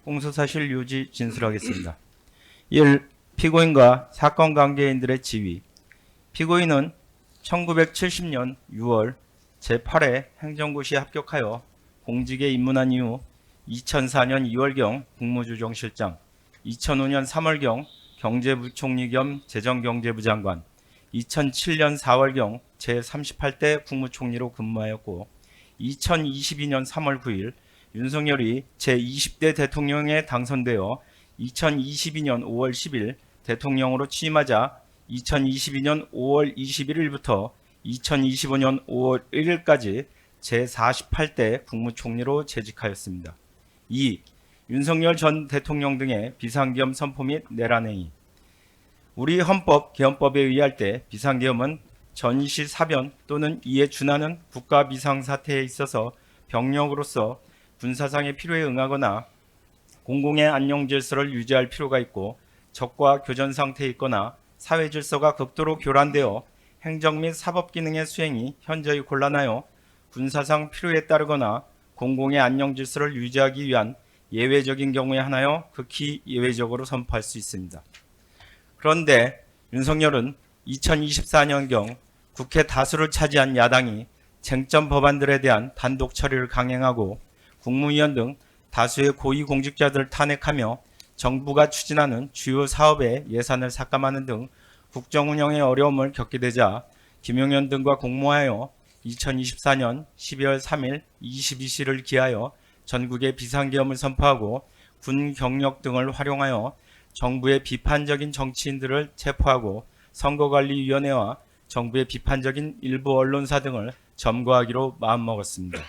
공소사실 유지 진술하겠습니다. 1. 피고인과 사건 관계인들의 지위. 피고인은 1970년 6월 제8회 행정고시에 합격하여 공직에 입문한 이후 2004년 2월경 국무조정실장, 2005년 3월경 경제부총리 겸 재정경제부 장관, 2007년 4월경 제38대 국무총리로 근무하였고 2022년 3월 9일 윤석열이 제20대 대통령에 당선되어 2022년 5월 10일 대통령으로 취임하자 2022년 5월 21일부터 2025년 5월 1일까지 제48대 국무총리로 재직하였습니다. 2. 윤석열 전 대통령 등의 비상계엄 선포 및 내란행위. 우리 헌법 개헌법에 의할 때 비상계엄은 전시 사변 또는 이에 준하는 국가 비상사태에 있어서 병력으로서 군사상의 필요에 응하거나 공공의 안녕 질서를 유지할 필요가 있고 적과 교전 상태에 있거나 사회 질서가 극도로 교란되어 행정 및 사법 기능의 수행이 현저히 곤란하여 군사상 필요에 따르거나 공공의 안녕 질서를 유지하기 위한 예외적인 경우에 한하여 극히 예외적으로 선포할 수 있습니다. 그런데 윤석열은 2024년경 국회 다수를 차지한 야당이 쟁점 법안들에 대한 단독 처리를 강행하고 국무위원 등 다수의 고위공직자들을 탄핵하며 정부가 추진하는 주요 사업의 예산을 삭감하는 등 국정 운영에 어려움을 겪게 되자 김용현 등과 공모하여 2024년 12월 3일 22시를 기하여 전국에 비상계엄을 선포하고 군 경력 등을 활용하여 정부의 비판적인 정치인들을 체포하고 선거관리위원회와 정부의 비판적인 일부 언론사 등을 점거하기로 마음먹었습니다.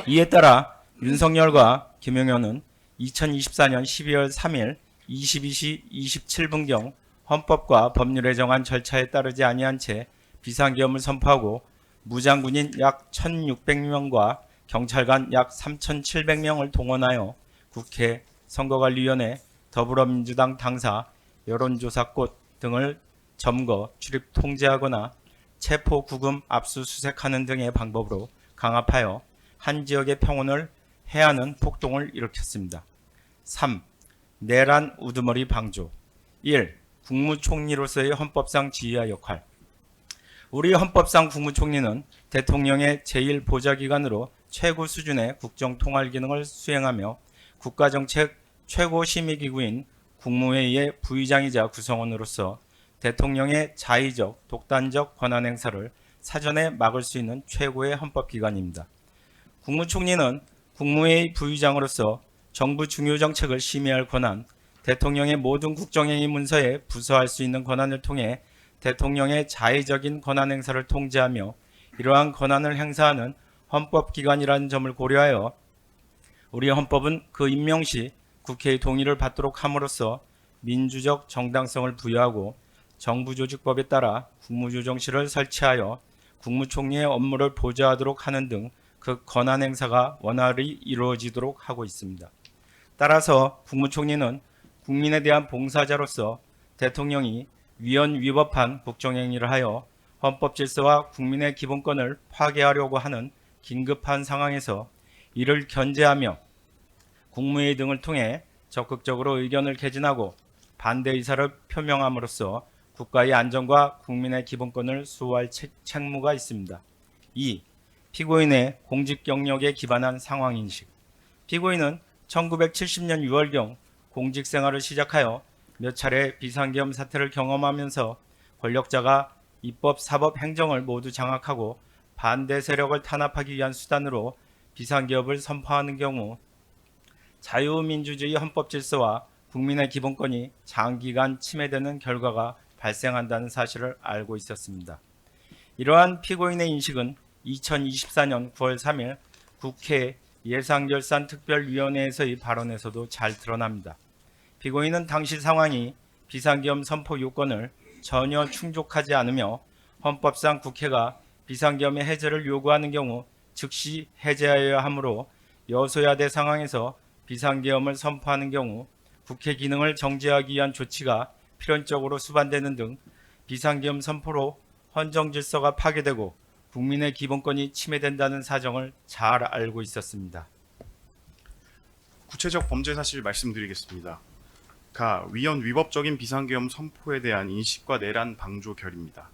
이에 따라 윤석열과 김용현은 2024년 12월 3일 22시 27분경 헌법과 법률에 정한 절차에 따르지 아니한 채 비상계엄을 선포하고 무장군인 약 1,600명과 경찰관 약 3,700명을 동원하여 국회, 선거관리위원회, 더불어민주당 당사, 여론조사꽃 등을 점거, 출입 통제하거나 체포, 구금, 압수수색하는 등의 방법으로 강압하여 한 지역의 평온을 해하는 폭동을 일으켰습니다. 3. 내란 우두머리 방조. 1. 국무총리로서의 헌법상 지휘와 역할. 우리 헌법상 국무총리는 대통령의 제1보좌기관으로 최고 수준의 국정통할 기능을 수행하며 국가정책 최고심의기구인 국무회의의 부의장이자 구성원으로서 대통령의 자의적, 독단적 권한행사를 사전에 막을 수 있는 최고의 헌법기관입니다. 국무총리는 국무회의 부의장으로서 정부 중요 정책을 심의할 권한, 대통령의 모든 국정행위 문서에 부서할 수 있는 권한을 통해 대통령의 자의적인 권한 행사를 통제하며 이러한 권한을 행사하는 헌법기관이라는 점을 고려하여 우리 헌법은 그 임명 시 국회의 동의를 받도록 함으로써 민주적 정당성을 부여하고 정부조직법에 따라 국무조정실을 설치하여 국무총리의 업무를 보좌하도록 하는 등 그 권한 행사가 원활히 이루어지도록 하고 있습니다. 따라서 국무총리는 국민에 대한 봉사자로서 대통령이 위헌 위법한 국정행위를 하여 헌법 질서와 국민의 기본권을 파괴하려고 하는 긴급한 상황에서 이를 견제하며 국무회의 등을 통해 적극적으로 의견을 개진하고 반대 의사를 표명함으로써 국가의 안전과 국민의 기본권을 수호할 책무가 있습니다. 2. 피고인의 공직 경력에 기반한 상황인식. 피고인은 1970년 6월경 공직생활을 시작하여 몇 차례 비상계엄 사태를 경험하면서 권력자가 입법, 사법, 행정을 모두 장악하고 반대 세력을 탄압하기 위한 수단으로 비상계엄을 선포하는 경우 자유민주주의 헌법 질서와 국민의 기본권이 장기간 침해되는 결과가 발생한다는 사실을 알고 있었습니다. 이러한 피고인의 인식은 2024년 9월 3일 국회 예산결산특별위원회에서의 발언에서도 잘 드러납니다. 피고인은 당시 상황이 비상계엄 선포 요건을 전혀 충족하지 않으며 헌법상 국회가 비상계엄의 해제를 요구하는 경우 즉시 해제하여야 하므로 여소야대 상황에서 비상계엄을 선포하는 경우 국회 기능을 정지하기 위한 조치가 필연적으로 수반되는 등 비상계엄 선포로 헌정 질서가 파괴되고 국민의 기본권이 침해된다는 사정을 잘 알고 있었습니다. 구체적 범죄 사실 말씀드리겠습니다. 가 위헌 위법적인 비상계엄 선포에 대한 인식과 내란 방조 결입니다.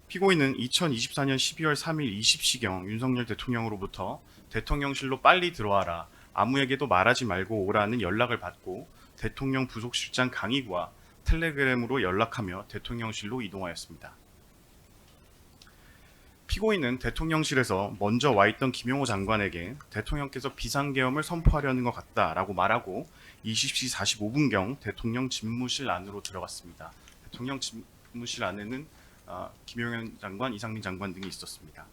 피고인은 2024년 12월 3일 20시경 윤석열 대통령으로부터 대통령실로 빨리 들어와라, 아무에게도 말하지 말고 오라는 연락을 받고 대통령 부속실장 강익과 텔레그램으로 연락하며 대통령실로 이동하였습니다. 피고인은 대통령실에서 먼저 와 있던 김용호 장관에게 대통령께서 비상계엄을 선포하려는 것 같다라고 말하고 20시 45분경 대통령 집무실 안으로 들어갔습니다. 대통령 집무실 안에는 김용현 장관, 이상민 장관 등이 있었습니다.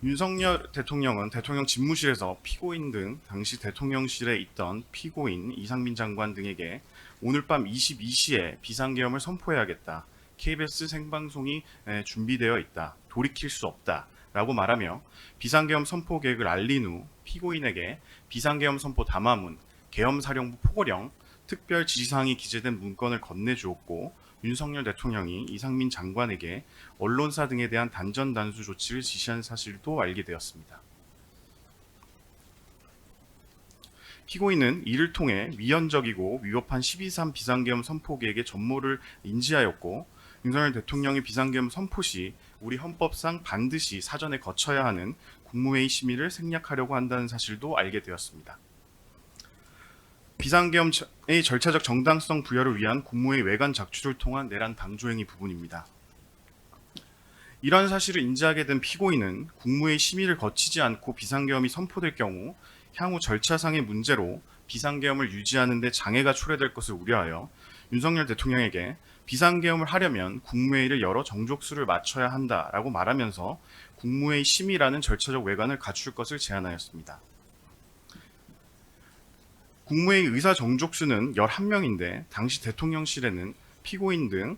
윤석열 대통령은 대통령 집무실에서 피고인 등 당시 대통령실에 있던 피고인 이상민 장관 등에게 오늘 밤 22시에 비상계엄을 선포해야겠다. KBS 생방송이 준비되어 있다. 돌이킬 수 없다. 라고 말하며 비상계엄 선포 계획을 알린 후 피고인에게 비상계엄 선포 담화문, 계엄사령부 포고령, 특별 지시사항이 기재된 문건을 건네주었고 윤석열 대통령이 이상민 장관에게 언론사 등에 대한 단전단수 조치를 지시한 사실도 알게 되었습니다. 피고인은 이를 통해 위헌적이고 위법한 12.3 비상계엄 선포 계획의 전모를 인지하였고 윤석열 대통령이 비상계엄 선포 시 우리 헌법상 반드시 사전에 거쳐야 하는 국무회의 심의를 생략하려고 한다는 사실도 알게 되었습니다. 비상계엄의 절차적 정당성 부여를 위한 국무회의 외관 작출을 통한 내란 방조행위 부분입니다. 이러한 사실을 인지하게 된 피고인은 국무회의 심의를 거치지 않고 비상계엄이 선포될 경우 향후 절차상의 문제로 비상계엄을 유지하는 데 장애가 초래될 것을 우려하여 윤석열 대통령에게 비상계엄을 하려면 국무회의를 열어 정족수를 맞춰야 한다라고 말하면서 국무회의 심의라는 절차적 외관을 갖출 것을 제안하였습니다. 국무회의 의사 정족수는 11명인데 당시 대통령실에는 피고인 등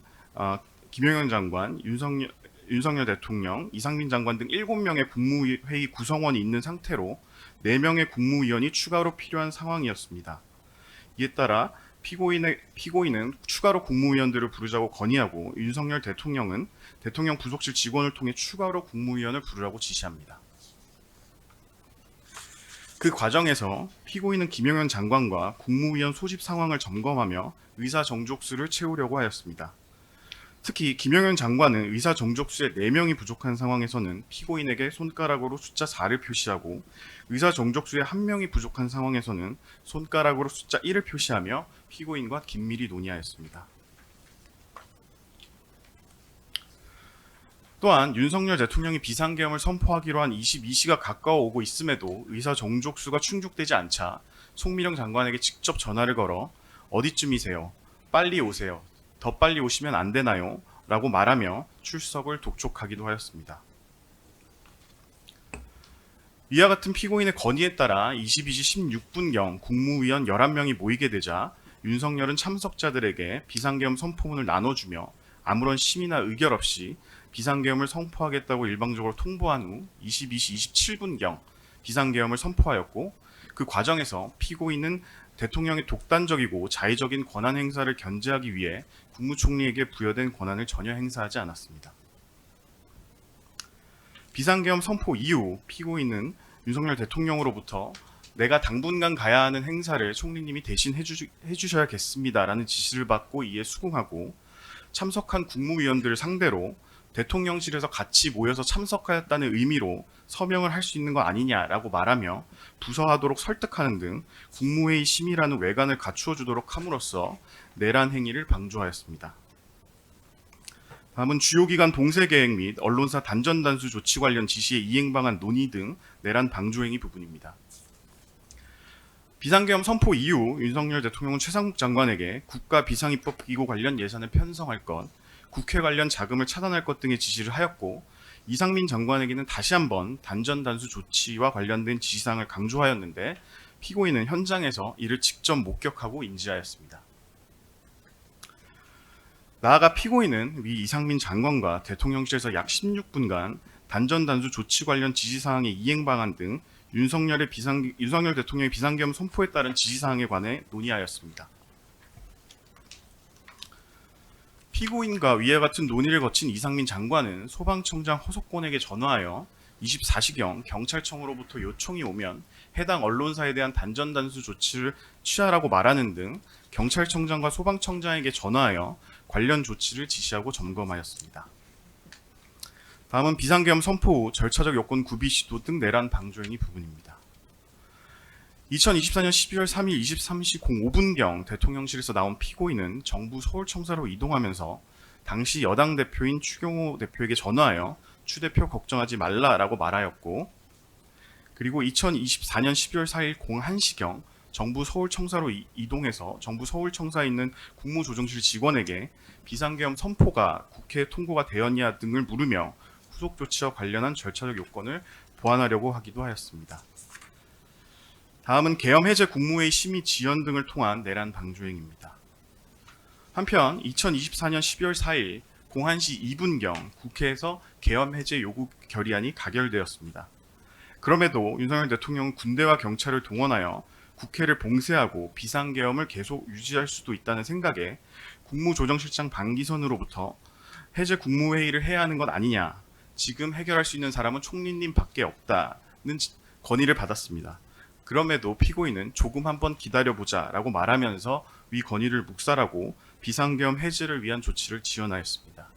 김용현 장관, 윤석열 대통령, 이상민 장관 등 7명의 국무회의 구성원이 있는 상태로 4명의 국무위원이 추가로 필요한 상황이었습니다. 이에 따라 피고인은 추가로 국무위원들을 부르자고 건의하고 윤석열 대통령은 대통령 부속실 직원을 통해 추가로 국무위원을 부르라고 지시합니다. 그 과정에서 피고인은 김용현 장관과 국무위원 소집 상황을 점검하며 의사 정족수를 채우려고 하였습니다. 특히 김용현 장관은 의사 정족수에 4명이 부족한 상황에서는 피고인에게 손가락으로 숫자 4를 표시하고 의사 정족수에 1명이 부족한 상황에서는 손가락으로 숫자 1을 표시하며 피고인과 긴밀히 논의하였습니다. 또한 윤석열 대통령이 비상계엄을 선포하기로 한 22시가 가까워 오고 있음에도 의사 정족수가 충족되지 않자 송미령 장관에게 직접 전화를 걸어 어디쯤이세요? 빨리 오세요. 더 빨리 오시면 안 되나요? 라고 말하며 출석을 독촉하기도 하였습니다. 이와 같은 피고인의 건의에 따라 22시 16분경 국무위원 11명이 모이게 되자 윤석열은 참석자들에게 비상계엄 선포문을 나눠주며 아무런 심의나 의결 없이 비상계엄을 선포하겠다고 일방적으로 통보한 후 22시 27분경 비상계엄을 선포하였고 그 과정에서 피고인은 대통령의 독단적이고 자의적인 권한 행사를 견제하기 위해 국무총리에게 부여된 권한을 전혀 행사하지 않았습니다. 비상계엄 선포 이후 피고인은 윤석열 대통령으로부터 내가 당분간 가야 하는 행사를 총리님이 대신 해주셔야겠습니다라는 지시를 받고 이에 수긍하고 참석한 국무위원들을 상대로 대통령실에서 같이 모여서 참석하였다는 의미로 서명을 할 수 있는 거 아니냐라고 말하며 부서하도록 설득하는 등 국무회의 심의라는 외관을 갖추어 주도록 함으로써 내란 행위를 방조하였습니다. 다음은 주요기관 동세계획 및 언론사 단전단수 조치 관련 지시의 이행 방안 논의 등 내란 방조행위 부분입니다. 비상계엄 선포 이후 윤석열 대통령은 최상목 장관에게 국가 비상입법기구 관련 예산을 편성할 것, 국회 관련 자금을 차단할 것 등의 지시를 하였고 이상민 장관에게는 다시 한번 단전단수 조치와 관련된 지시사항을 강조하였는데 피고인은 현장에서 이를 직접 목격하고 인지하였습니다. 나아가 피고인은 위 이상민 장관과 대통령실에서 약 16분간 단전단수 조치 관련 지시사항의 이행 방안 등 윤석열 대통령의 비상계엄 선포에 따른 지시사항에 관해 논의하였습니다. 피고인과 위와 같은 논의를 거친 이상민 장관은 소방청장 허석권에게 전화하여 24시경 경찰청으로부터 요청이 오면 해당 언론사에 대한 단전단수 조치를 취하라고 말하는 등 경찰청장과 소방청장에게 전화하여 관련 조치를 지시하고 점검하였습니다. 다음은 비상계엄 선포 후 절차적 요건 구비 시도 등 내란 방조행위 부분입니다. 2024년 12월 3일 23시 05분경 대통령실에서 나온 피고인은 정부 서울청사로 이동하면서 당시 여당 대표인 추경호 대표에게 전화하여 추 대표 걱정하지 말라라고 말하였고, 그리고 2024년 12월 4일 01시경 정부 서울청사로 이동해서 정부 서울청사에 있는 국무조정실 직원에게 비상계엄 선포가 국회에 통과가 되었냐 등을 물으며 후속 조치와 관련한 절차적 요건을 보완하려고 하기도 하였습니다. 다음은 계엄 해제 국무회의 심의 지연 등을 통한 내란 방조행입니다. 한편 2024년 12월 4일 01시 2분경 국회에서 계엄 해제 요구 결의안이 가결되었습니다. 그럼에도 윤석열 대통령은 군대와 경찰을 동원하여 국회를 봉쇄하고 비상계엄을 계속 유지할 수도 있다는 생각에 국무조정실장 방기선으로부터 해제 국무회의를 해야 하는 것 아니냐, 지금 해결할 수 있는 사람은 총리님 밖에 없다는 건의를 받았습니다. 그럼에도 피고인은 조금 한번 기다려보자 라고 말하면서 위 건의를 묵살하고 비상계엄 해제를 위한 조치를 지원하였습니다.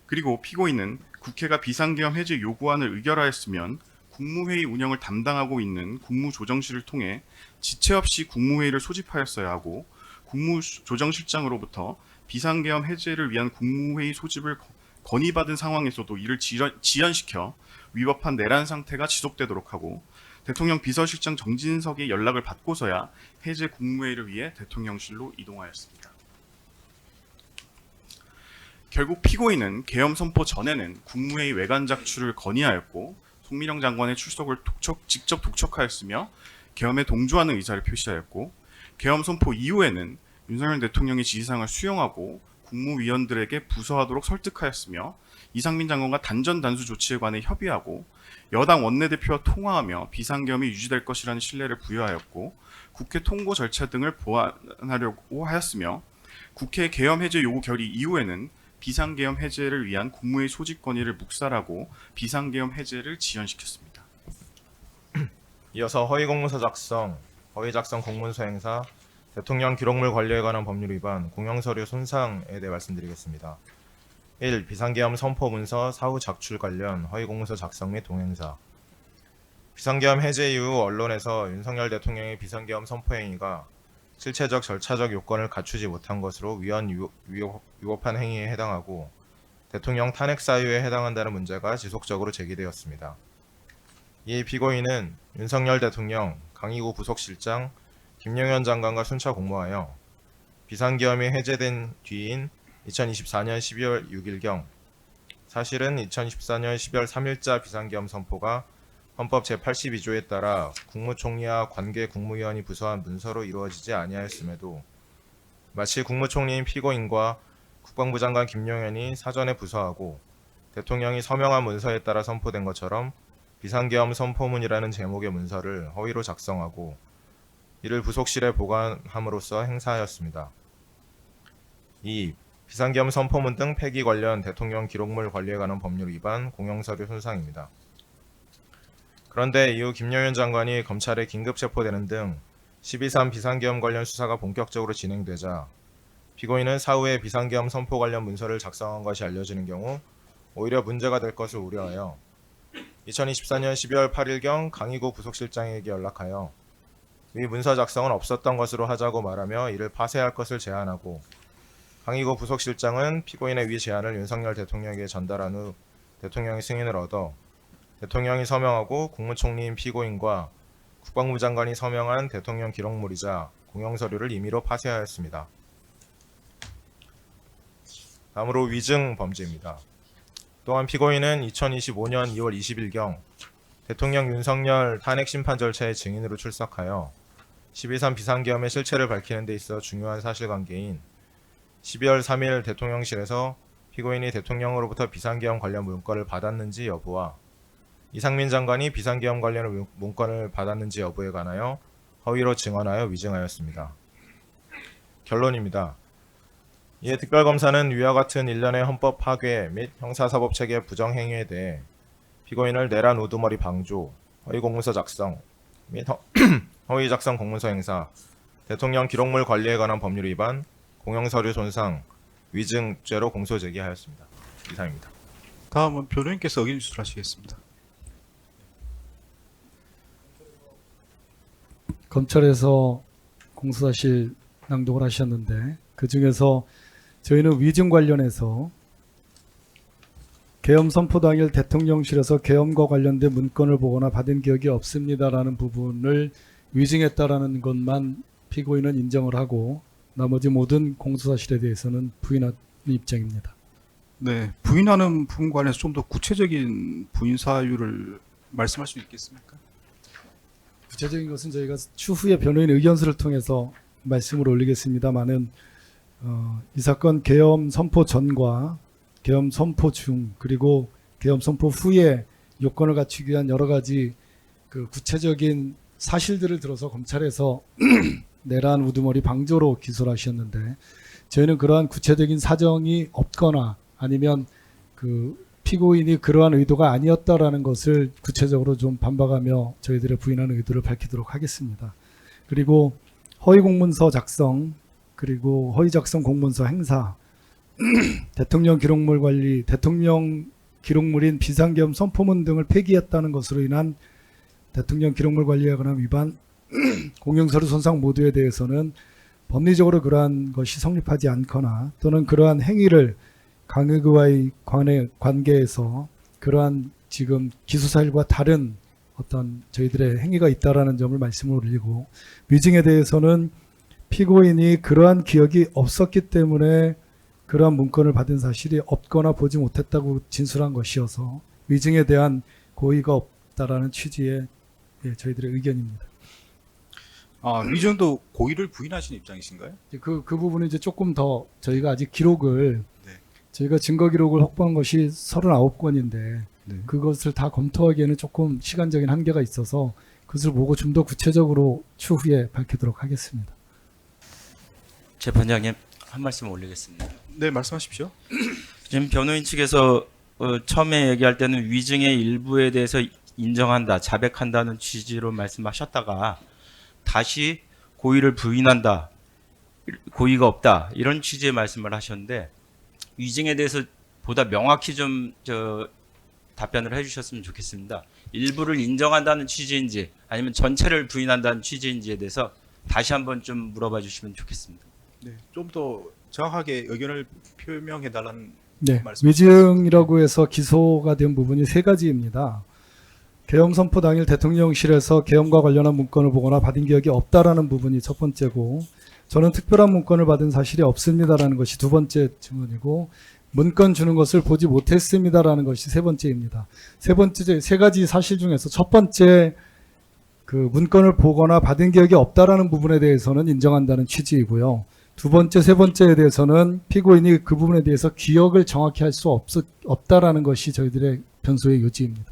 그리고 피고인은 국회가 비상계엄 해제 요구안을 의결하였으면 국무회의 운영을 담당하고 있는 국무조정실을 통해 지체 없이 국무회의를 소집하였어야 하고, 국무조정실장으로부터 비상계엄 해제를 위한 국무회의 소집을 건의받은 상황에서도 이를 지연시켜 위법한 내란 상태가 지속되도록 하고, 대통령 비서실장 정진석의 연락을 받고서야 해제 국무회의를 위해 대통령실로 이동하였습니다. 결국 피고인은 계엄 선포 전에는 국무회의 외관 작출을 건의하였고, 송민영 장관의 출석을 직접 독촉하였으며 계엄에 동조하는 의사를 표시하였고, 계엄 선포 이후에는 윤석열 대통령의 지시사항을 수용하고 국무위원들에게 부서하도록 설득하였으며, 이상민 장관과 단전 단수 조치에 관해 협의하고 여당 원내대표와 통화하며 비상계엄이 유지될 것이라는 신뢰를 부여하였고, 국회 통고 절차 등을 보완하려고 하였으며, 국회 계엄 해제 요구 결의 이후에는 비상계엄 해제를 위한 국무회의 소집 건의를 묵살하고 비상계엄 해제를 지연시켰습니다. 이어서 허위공문서 작성, 허위작성 공문서 행사, 대통령 기록물 관리에 관한 법률 위반, 공영서류 손상에 대해 말씀드리겠습니다. 1. 비상계엄 선포 문서 사후 작출 관련 허위공문서 작성 및 동행사. 비상계엄 해제 이후 언론에서 윤석열 대통령의 비상계엄 선포 행위가 실체적 절차적 요건을 갖추지 못한 것으로 위법한 행위에 해당하고 대통령 탄핵 사유에 해당한다는 문제가 지속적으로 제기되었습니다. 이 피고인은 윤석열 대통령, 강희구 부속실장, 김영현 장관과 순차 공모하여 비상계엄이 해제된 뒤인 2024년 12월 6일경, 사실은 2014년 12월 3일자 비상계엄 선포가 헌법 제82조에 따라 국무총리와 관계 국무위원이 부서한 문서로 이루어지지 아니하였음에도 마치 국무총리인 피고인과 국방부 장관 김용현이 사전에 부서하고 대통령이 서명한 문서에 따라 선포된 것처럼 비상계엄 선포문이라는 제목의 문서를 허위로 작성하고 이를 부속실에 보관함으로써 행사하였습니다. 2. 비상계엄 선포문 등 폐기 관련 대통령 기록물 관리에 관한 법률 위반, 공영서류 손상입니다. 그런데 이후 김용현 장관이 검찰에 긴급 체포되는 등 12.3 비상계엄 관련 수사가 본격적으로 진행되자 피고인은 사후에 비상계엄 선포 관련 문서를 작성한 것이 알려지는 경우 오히려 문제가 될 것을 우려하여 2024년 12월 8일경 강희구 부속실장에게 연락하여 이 문서 작성은 없었던 것으로 하자고 말하며 이를 파쇄할 것을 제안하고, 강희구 부속실장은 피고인의 위 제안을 윤석열 대통령에게 전달한 후 대통령의 승인을 얻어 대통령이 서명하고 국무총리인 피고인과 국방부 장관이 서명한 대통령 기록물이자 공영서류를 임의로 파쇄하였습니다. 다음으로 위증 범죄입니다. 또한 피고인은 2025년 2월 20일경 대통령 윤석열 탄핵 심판 절차의 증인으로 출석하여 12.3 비상계엄의 실체를 밝히는 데 있어 중요한 사실관계인 12월 3일 대통령실에서 피고인이 대통령으로부터 비상계엄 관련 문건을 받았는지 여부와 이상민 장관이 비상계엄 관련 문건을 받았는지 여부에 관하여 허위로 증언하여 위증하였습니다. 결론입니다. 이에 특별검사는 위와 같은 일련의 헌법 파괴 및 형사사법체계 부정행위에 대해 피고인을 내란 우두머리 방조, 허위 공문서 작성 및 허위 작성 공문서 행사, 대통령 기록물 관리에 관한 법률 위반, 공영서류 손상, 위증죄로 공소 제기하였습니다. 이상입니다. 다음은 변호인께서 의견 주술하시겠습니다. 검찰에서 공소사실 낭독을 하셨는데 그 중에서 저희는 위증 관련해서 계엄 선포 당일 대통령실에서 계엄과 관련된 문건을 보거나 받은 기억이 없습니다라는 부분을 위증했다라는 것만 피고인은 인정을 하고 나머지 모든 공소사실에 대해서는 부인하는 입장입니다. 네, 부인하는 부분 관해서 좀 더 구체적인 부인 사유를 말씀할 수 있겠습니까? 구체적인 것은 저희가 추후에 변호인 의견서를 통해서 말씀을 올리겠습니다만은 이 사건 계엄 선포 전과 계엄 선포 중 그리고 계엄 선포 후에 요건을 갖추기 위한 여러 가지 그 구체적인 사실들을 들어서 검찰에서 내란 우두머리 방조로 기소를 하셨는데 저희는 그러한 구체적인 사정이 없거나 아니면 그 피고인이 그러한 의도가 아니었다라는 것을 구체적으로 좀 반박하며 저희들의 부인하는 의도를 밝히도록 하겠습니다. 그리고 허위 공문서 작성 그리고 허위 작성 공문서 행사 대통령 기록물 관리, 대통령 기록물인 비상계엄 선포문 등을 폐기했다는 것으로 인한 대통령 기록물 관리에 관한 위반, 공영서류 손상 모두에 대해서는 법리적으로 그러한 것이 성립하지 않거나 또는 그러한 행위를 강의와의 관계에서 그러한 지금 기소사실과 다른 어떤 저희들의 행위가 있다라는 점을 말씀을 올리고 위증에 대해서는 피고인이 그러한 기억이 없었기 때문에 그러한 문건을 받은 사실이 없거나 보지 못했다고 진술한 것이어서 위증에 대한 고의가 없다라는 취지의 저희들의 의견입니다. 위증도 고의를 부인하시는 입장이신가요? 그 부분은 이제 조금 더 저희가 아직 기록을 네. 저희가 증거 기록을 확보한 것이 39건인데 네. 그것을 다 검토하기에는 조금 시간적인 한계가 있어서 그것을 보고 좀 더 구체적으로 추후에 밝히도록 하겠습니다. 재판장님 한 말씀 올리겠습니다. 네, 말씀하십시오. 지금 변호인 측에서 처음에 얘기할 때는 위증의 일부에 대해서 인정한다, 자백한다는 취지로 말씀하셨다가 다시 고의를 부인한다, 고의가 없다 이런 취지의 말씀을 하셨는데 위증에 대해서 보다 명확히 좀 답변을 해주셨으면 좋겠습니다. 일부를 인정한다는 취지인지 아니면 전체를 부인한다는 취지인지에 대해서 다시 한번 좀 물어봐 주시면 좋겠습니다. 네, 좀 더 정확하게 의견을 표명해 달라는 네, 말씀 위증이라고 해서 기소가 된 부분이 세 가지입니다. 계엄 선포 당일 대통령실에서 계엄과 관련한 문건을 보거나 받은 기억이 없다라는 부분이 첫 번째고 저는 특별한 문건을 받은 사실이 없습니다라는 것이 두 번째 증언이고 문건 주는 것을 보지 못했습니다라는 것이 세 번째입니다. 세 가지 사실 중에서 첫 번째 그 문건을 보거나 받은 기억이 없다라는 부분에 대해서는 인정한다는 취지이고요. 두 번째, 세 번째에 대해서는 피고인이 그 부분에 대해서 기억을 정확히 할 수 없다라는 것이 저희들의 변소의 요지입니다.